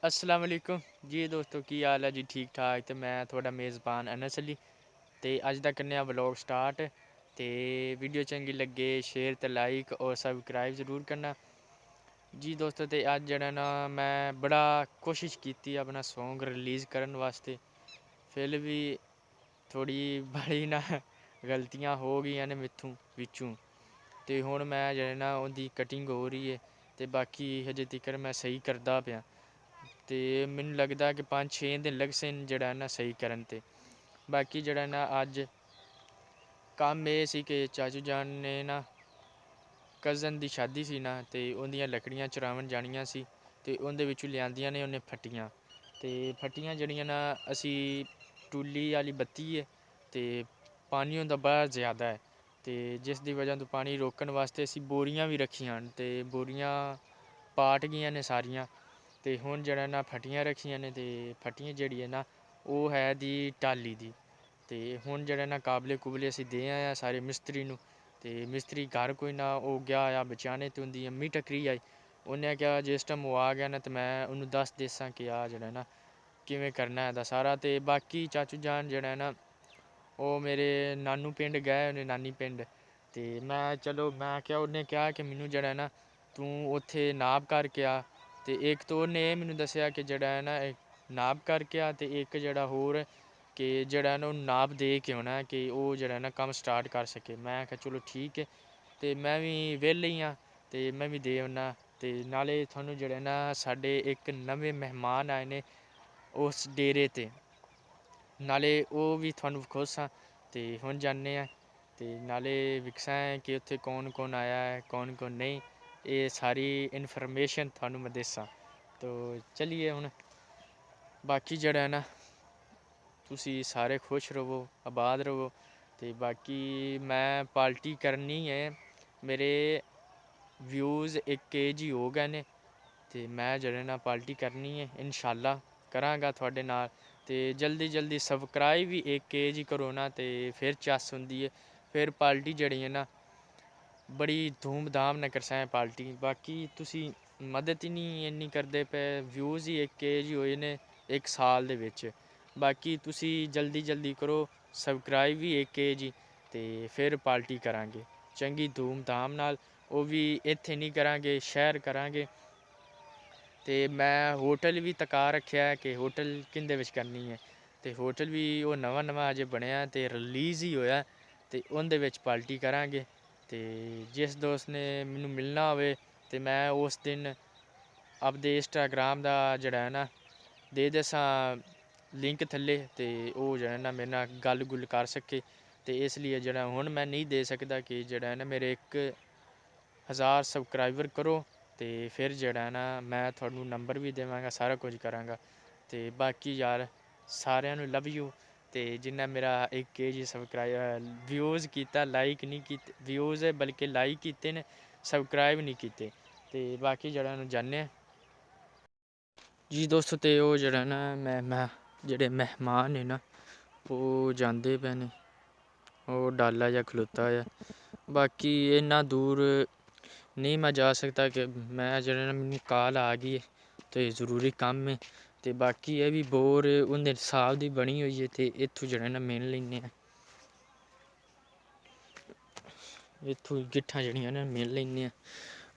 अस्सलाम वालेकुम जी दोस्तों, की हाल है जी? ठीक ठाक। तो मैं थोड़ा मेज़बान अनस अली ते अज दा करने व्लॉग स्टार्ट। ते वीडियो चंगी लगे शेयर ते लाइक और सबसक्राइब ज़रूर करना जी दोस्तों। ते अज जेह्ड़ा ना मैं बड़ा कोशिश की अपना सॉन्ग रिलीज़ करन वास्ते, फिर भी थोड़ी बड़ी ना गलतियां हो गई ने मित्थों विचों। ते हुण मैं जेह्ड़ा ना उंदी कटिंग हो रही है ते बाकी हजे तक मैं सही करदा पिया। ते मैनूं लगदा कि 5-6 दिन लगसे जेह्ड़ा ना सही करन ते बाकी जेह्ड़ा ना अज कम्म एह् सी कि चाचू जान ने ना कज़न दी शादी सी ना, ते उंदियां लकड़ियां चुरावन जानियां सी ते उंदे विचों लेआंदियां ने उन्ने फट्टियां। ते फट्टियां जेह्ड़ियां ना असी टूली आह्ली बत्ती है ते पानी होंदा बड़ा ज़्यादा है, ते जिस दी वजह तो पानी रोकन वास्ते असी बोरियां भी रखियां न, ते बोरियां पाट गईयां ने सारियां। ते हुण जेह्ड़ा ना फट्टियां रखियां ने ते फट्टियां जेह्ड़ी है ना ओह् है दी टाली दी। ते हुण जेह्ड़ा ना काबले कुबले असी दे आए आं सारे मिस्त्री नूं, ते मिस्त्री घर कोई ना ओह् गया होया बचाने, ते उंदी अम्मी टक्करी आई। उन्नै आखेआ जिस टाइम ओह् आ गया ना ते मैं उन्नूं दस देसां कि आ जेह्ड़ा ना किवें करना है एह्दा सारा। ते बाकी चाचू जान जेह्ड़ा ना ओह् मेरे नानू पिंड गए होने, नानी पिंड। ते मैं चलो मैं आखेआ उन्नै कहा कि मैनूं जेह्ड़ा ना तूं उत्थे नाप करके आ। ते इक तो उन्नै एह् मैनूं दस्सेआ कि जेह्ड़ा है ना नाप करके आ, ते इक जेह्ड़ा होर कि जेह्ड़ा ना ओह् नाप दे के औना है कि ओह् जेह्ड़ा ना कम्म स्टार्ट कर सके। मैं आखेआ चलो ठीक है। ते मैं भी वेह्ला ही आं ते मैं भी दे औन्ना। ते नाले थुआनूं जेह्ड़े ना साढ़े इक नमें मेहमान आए ने उस डेरे ते, नाले ओह् भी थुआनूं खुश आं। ते हुण जन्ने आं ते नाले विखसां कि उत्थे कौन कौन आया है कौन कौन नेईं, एह् सारी इन्फॉर्मेशन थुआनूं मैं दस्सां। तो चलिए हुण बाकी जेह्ड़ा ऐ ना तुसी सारे खुश रवो आबाद रवो। ते बाकी मैं पार्टी करनी है, मेरे व्यूज़ 1 kg हो गए ने, ते मैं जेह्ड़ा ना पार्टी करनी है इंशाअल्लाह करांगा थुआढ़े नाल। ते जल्दी जल्दी सबस्क्राइब भी 1 kg करो ना, ते फिर चस होंदी है, फिर पार्टी जेह्ड़ी है ना बड़ी धूमधाम ने करसां पार्टी। बाकी तुसी मदद ही नहीं इन्नी करदे पे, व्यूज़ ही 1 kg होए ने 1 साल दे विच। बाकी तुसी जल्दी जल्दी करो सबस्क्राइब भी 1 kg, ते फिर पार्टी करांगे चंगी धूमधाम नाल। ओह् भी इत्थे नहीं करांगे, शहर करांगे। ते मैं होटल भी तका रक्खेआ है कि होटल किंदे विच करनी है, ते होटल भी ओह् नवां नवां अजें बनेआ ते रिलीज़ ही होया, ते उंदे विच पार्टी करांगे। ते जिस दोस्त ने मैनूं मिलना होवे ते मैं उस दिन आपदे इंस्टाग्राम दा जेह्ड़ा है ना दे देसां लिंक थल्ले, ते ओह् जेह्ड़ा ना मेरे नाल गल्ल गुल्ल कर सके। ते इसलिए जेह्ड़ा हुण मैं नहीं दे सकदा कि जेह्ड़ा है ना मेरे 1000 सबस्क्राइबर करो, ते फिर जेह्ड़ा है ना मैं थुआनूं नंबर भी देवांगा सारा कुछ करांगा। ते बाकी यार सारेआं नूं लव यू। ते जिन्नै मेरा 1 kg व्यूज़ कीता लाइक नहीं कीते, व्यूज़ बल्कि लाइक कीते ने सबस्क्राइब नहीं कीते। ते बाकी जेह्ड़ा ना जन्ने जी दोस्तों। ते ओह् जेह्ड़ा ना मैं जेह्ड़े मेहमान ने ना ओह् जांदे पे ने, ओह् डाला जा खलोता है। बाकी इन्ना दूर नहीं मैं जा सकता कि मैं जेह्ड़ा ना मैनूं कॉल आ गई है ते ज़रूरी कम्म है। ते बाकी एह् भी बोर उं'दे स्हाब दी बनी होई है, ते इत्थूं जेह्ड़ा ना मिल लैन्ने आं, इत्थूं गिट्ठां जेह्ड़ियां ना मिल लैन्ने आं।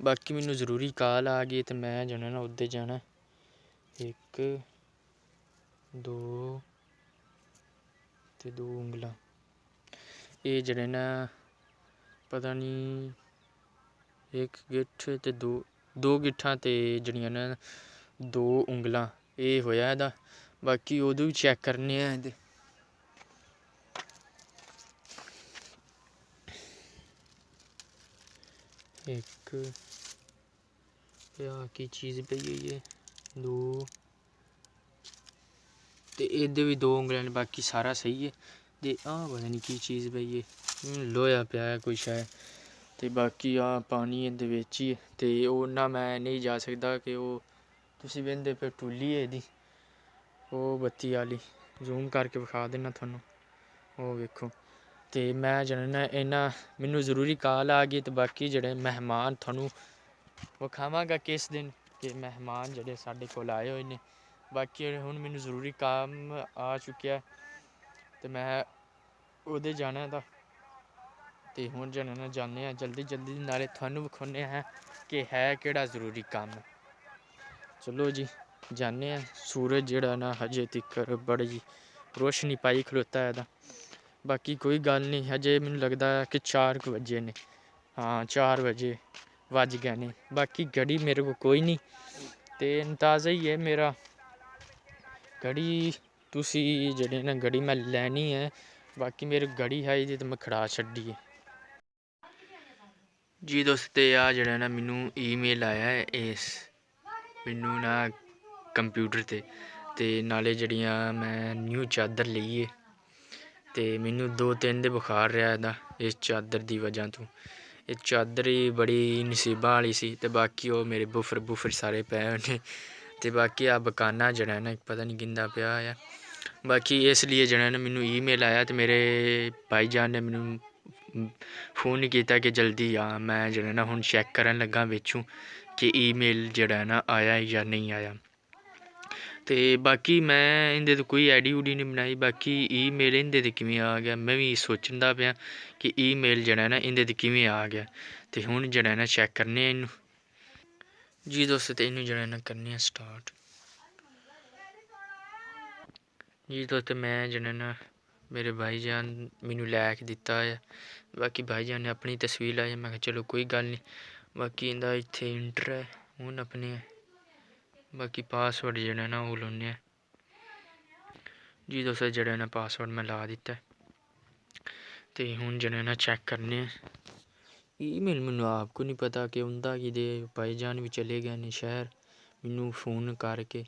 बाकी मैनूं ज़रूरी कॉल आ गई ते मैं जेह्ड़ा ना उद्धर जाना। 1 2 ते 2 उंगलां एह् जेह्ड़े ना पता नहीं इक गिट्ठ ते दो गिट्ठां ते जेह्ड़ियां न 2 उंगलां एह् होएआ एह्दा। बाकी ओह्दू बी चैक करने आं ते इक की चीज़ पेई होई है 2 ते एह्दे बी 2 उंगलां न, बाकी सारा स्हेई है। ते पता नहीं की चीज़ पेई है, लोहा पेआ है कोई शायद। ते बाकी पानी इं'दे बिच ही ऐ, ते ओह् ना मैं नेईं जा सकदा कि ओह् तुसी वेंदे पे टुल्ली है एह्दी ओह् बत्ती आह्ली जूम करके विखा दिन्ना थुआनूं, ओह् वेखो। ते मैं जेह्ड़ा ना इन्ना मैनूं ज़रूरी कॉल आ गई, ते बाकी जेह्ड़े मेहमान थुआनूं विखावांगा किस दिन ਕਿ ਮਹਿਮਾਨ ਜਿਹੜੇ ਸਾਡੇ ਕੋਲ ਆਏ ਹੋਏ ਨੇ। ਬਾਕੀ ਹੁਣ ਮੈਨੂੰ ਜ਼ਰੂਰੀ ਕੰਮ ਆ ਚੁੱਕਿਆ ਅਤੇ ਮੈਂ ਉਹਦੇ ਜਾਣਾ ਤਾਂ, ਅਤੇ ਹੁਣ ਜਾਣਾ ਜਾਂਦੇ ਹਾਂ ਜਲਦੀ ਜਲਦੀ, ਨਾਲੇ ਤੁਹਾਨੂੰ ਵਿਖਾਉਂਦੇ ਹਾਂ ਕਿ ਹੈ ਕਿਹੜਾ ਜ਼ਰੂਰੀ ਕੰਮ। ਚਲੋ ਜੀ ਜਾਂਦੇ ਹਾਂ। ਸੂਰਜ ਜਿਹੜਾ ਨਾ ਹਜੇ ਤੱਕ ਬੜੀ ਰੋਸ਼ਨੀ ਪਾਈ ਖਲੋਤਾ ਇਹਦਾ। ਬਾਕੀ ਕੋਈ ਗੱਲ ਨਹੀਂ, ਹਜੇ ਮੈਨੂੰ ਲੱਗਦਾ ਕਿ 4 ਵਜੇ ਨੇ। ਹਾਂ 4 ਵਜੇ ਵੱਜ ਗਏ ਨੇ। ਬਾਕੀ ਘੜੀ ਮੇਰੇ ਕੋਲ ਕੋਈ ਨਹੀਂ ਅਤੇ ਅੰਦਾਜ਼ਾ ਹੀ ਹੈ ਮੇਰਾ। ਘੜੀ ਤੁਸੀਂ ਜਿਹੜੇ ਨਾ ਘੜੀ ਮੈਂ ਲੈਣੀ ਹੈ। ਬਾਕੀ ਮੇਰੀ ਘੜੀ ਹੈ ਜੀ, ਤਾਂ ਮੈਂ ਖੜਾ ਛੱਡੀ ਹੈ ਜੀ ਦੋਸਤ। ਆ ਜਿਹੜਾ ਨਾ ਮੈਨੂੰ ਈਮੇਲ ਆਇਆ ਹੈ ਇਸ ਮੈਨੂੰ ਨਾ ਕੰਪਿਊਟਰ 'ਤੇ, ਅਤੇ ਨਾਲੇ ਜਿਹੜੀਆਂ ਮੈਂ ਨਿਊ ਚਾਦਰ ਲਈ ਹੈ, ਅਤੇ ਮੈਨੂੰ 2 ਦਿਨ ਦੇ ਬੁਖਾਰ ਰਿਹਾ ਇਹਦਾ ਇਸ ਚਾਦਰ ਦੀ ਵਜ੍ਹਾ ਤੋਂ। ਇਹ ਚਾਦਰ ਹੀ ਬੜੀ ਨਸੀਬਾਂ ਵਾਲੀ ਸੀ, ਅਤੇ ਬਾਕੀ ਉਹ ਮੇਰੇ ਬੁਫਰ ਸਾਰੇ ਪਏ ਹੋਏ ਨੇ। ਅਤੇ ਬਾਕੀ ਆ ਬਕਾਨਾ ਜਿਹੜਾ ਨਾ ਪਤਾ ਨਹੀਂ ਕਿੰਦਾ ਪਿਆ ਆ। ਬਾਕੀ ਇਸ ਲਈ ਜਿਹੜਾ ਨਾ ਮੈਨੂੰ ਈਮੇਲ ਆਇਆ, ਅਤੇ ਮੇਰੇ ਭਾਈ ਜਾਨ ਨੇ ਮੈਨੂੰ ਫੋਨ ਨਹੀਂ ਕੀਤਾ ਕਿ ਜਲਦੀ ਆ। ਮੈਂ ਜਿਹੜਾ ਨਾ ਹੁਣ ਚੈੱਕ ਕਰਨ ਲੱਗਾ ਵਿੱਚੋਂ ਕਿ ਈਮੇਲ ਜਿਹੜਾ ਨਾ ਆਇਆ ਜਾਂ ਨਹੀਂ ਆਇਆ। ਅਤੇ ਬਾਕੀ ਮੈਂ ਇਹਦੇ 'ਤੇ ਕੋਈ ਆਈ ਡੀ ਊਡੀ ਨਹੀਂ ਬਣਾਈ। ਬਾਕੀ ਈਮੇਲ ਇਹਦੇ 'ਤੇ ਕਿਵੇਂ ਆ ਗਿਆ, ਮੈਂ ਵੀ ਸੋਚਦਾ ਪਿਆ ਕਿ ਈਮੇਲ ਜਿਹੜਾ ਨਾ ਇਹਦੇ 'ਤੇ ਕਿਵੇਂ ਆ ਗਿਆ। ਅਤੇ ਹੁਣ ਜਿਹੜਾ ਨਾ ਚੈੱਕ ਕਰਨੇ ਆ ਇਹਨੂੰ ਜੀ ਦੋਸਤ। ਅਤੇ ਇਹਨੂੰ ਜਿਹੜਾ ਨਾ ਕਰਨੇ ਆ ਸਟਾਰਟ ਜੀ ਦੋਸਤ। ਮੈਂ ਜਿਹੜਾ ਨਾ ਮੇਰੇ ਭਾਈ ਜਾਨ ਮੈਨੂੰ ਲੈ ਕੇ ਦਿੱਤਾ ਹੈ। ਬਾਕੀ ਭਾਈ ਜਾਨ ਨੇ ਆਪਣੀ ਤਸਵੀਰ ਲਾਈ। ਮੈਂ ਕਿਹਾ ਚਲੋ ਕੋਈ ਗੱਲ ਨਹੀਂ। ਬਾਕੀ ਇਹਦਾ ਇੱਥੇ ਇੰਟਰ ਹੈ ਹੁਣ ਆਪਣੇ। ਬਾਕੀ ਪਾਸਵਰਡ ਜਿਹੜਾ ਨਾ ਉਹ ਲਾਉਂਦੇ ਆ ਜੀ ਦੋਸਤ। ਜਿਹੜਾ ਨਾ ਪਾਸਵਰਡ ਮੈਂ ਲਾ ਦਿੱਤਾ, ਅਤੇ ਹੁਣ ਜਿਹੜਾ ਨਾ ਚੈੱਕ ਕਰਨੇ ਆ ਈਮੇਲ। ਮੈਨੂੰ ਆਪ ਕੋ ਨਹੀਂ ਪਤਾ ਕਿ ਹੁੰਦਾ ਕਿਦੇ। ਭਾਈ ਜਾਨ ਵੀ ਚਲੇ ਗਏ ਨੇ ਸ਼ਹਿਰ ਮੈਨੂੰ ਫੋਨ ਕਰਕੇ,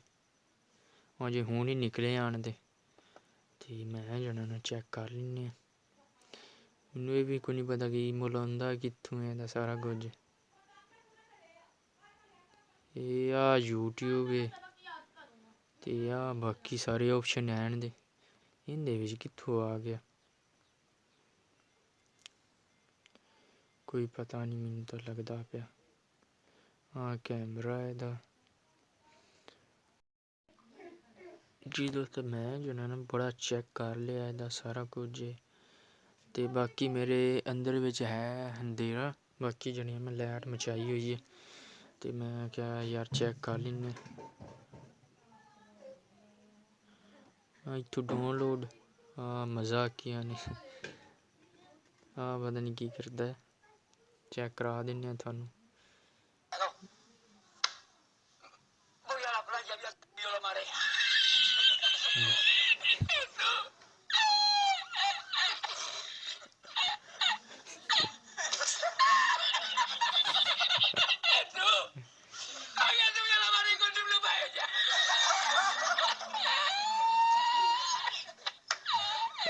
ਅਜੇ ਹੁਣ ਹੀ ਨਿਕਲੇ ਆਣ ਦੇ। ਅਤੇ ਮੈਂ ਜਿਹੜਾ ਨਾ ਚੈੱਕ ਕਰ ਲੈਂਦੇ ਹਾਂ। ਮੈਨੂੰ ਇਹ ਵੀ ਕੋਈ ਨਹੀਂ ਪਤਾ ਕਿ ਈਮੇਲ ਆਉਂਦਾ ਕਿੱਥੋਂ ਹੈ ਇਹਦਾ ਸਾਰਾ ਕੁਝ। ਇਹ ਆ YouTube ਹੈ, ਅਤੇ ਆ ਬਾਕੀ ਸਾਰੇ ਆਪਸ਼ਨ ਹਨ ਦੇ। ਇਹਦੇ ਵਿੱਚ ਕਿੱਥੋਂ ਆ ਗਿਆ ਕੋਈ ਪਤਾ ਨਹੀਂ ਮੈਨੂੰ ਤਾਂ ਲੱਗਦਾ ਪਿਆ। ਹਾਂ ਕੈਮਰਾ ਇਹਦਾ ਜੀ ਦੋਸਤ। ਮੈਂ ਜਿਹੜਾ ਨਾ ਬੜਾ ਚੈੱਕ ਕਰ ਲਿਆ ਇਹਦਾ ਸਾਰਾ ਕੁਝ, ਅਤੇ ਬਾਕੀ ਮੇਰੇ ਅੰਦਰ ਵਿੱਚ ਹੈ ਅੰਧੇਰਾ। ਬਾਕੀ ਜਿਹੜੀਆਂ ਮੈਂ ਲਾਈਟ ਮਚਾਈ ਹੋਈ ਹੈ, ਅਤੇ ਮੈਂ ਕਿਹਾ ਯਾਰ ਚੈੱਕ ਕਰ ਲੈਂਦੇ। ਇੱਥੋਂ ਡਾਊਨਲੋਡ ਮਜ਼ਾਕੀਆ ਨੇ ਪਤਾ ਨਹੀਂ ਕੀ ਕਰਦਾ। ਚੈੱਕ ਕਰਾ ਦਿੰਦੇ ਹਾਂ ਤੁਹਾਨੂੰ।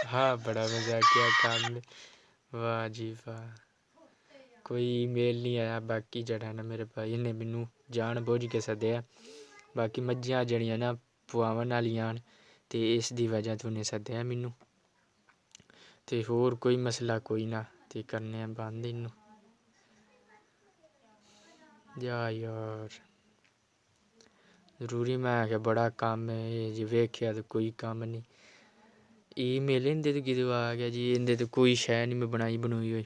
हाँ बड़ा मजाकिया काम। वाह जी वाह। कोई ईमेल नहीं आया। बाकी जड़ा ना मेरे भाई ने मैनू जान बुझ के सद्दिया। बाकी मज्झां जड़ियां ना पुआवन वालियां न, ते इस दी वजह तो उन्हें सद्दिया मैनू। ते होर कोई मसला कोई ना, ते करने बंद इनू। यार जरूरी मैं आखेआ बड़ा कम्म है, जे वेखेआ तो कोई कम्म नहीं। ईमेल इंदे तो किदों आ गया जी। इंदे तो कोई शै नहीं मैं बनाई बनूई होई।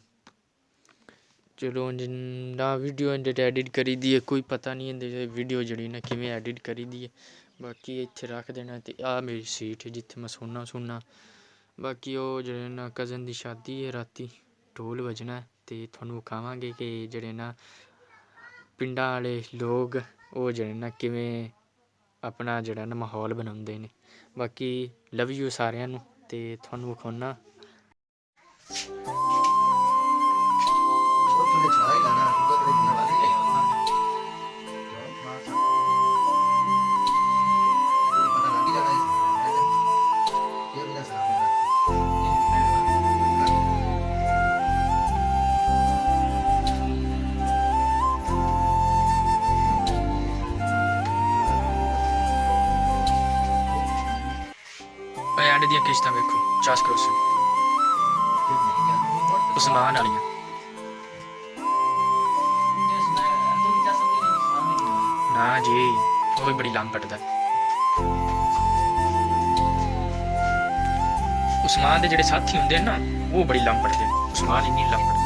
चलो ना वीडियो इंदे ते एडिट करी दी है, कोई पता नहीं इंदे वीडियो जड़ी ना किवें एडिट करी दी है। बाकी इत्थे रख देना। ते आ मेरी सीट है जित्थे मैं सोना। बाकी ओह जेह्ड़े ना कज़न दी शादी है, राती ढोल बजना है, ते तुहानूं विखावांगे कि जेह्ड़े ना पिंडां वाले लोग ओह जेह्ड़े ना किवें अपना जेह्ड़ा ना माहौल बनांदे ने। बाकी लव यू सारेआं नूं, ते तुहानूं विखाउना। एंड दियां किश्तां वेखो 50 करोड़ उस्मान वालियां। ना जी, वो भी बड़ी लाम कटदा। उस्मान दे जेह्ड़े साथी हुंदे ना, वो बड़ी लाम कटदे। उस्मान इन्नी लाम कटदा।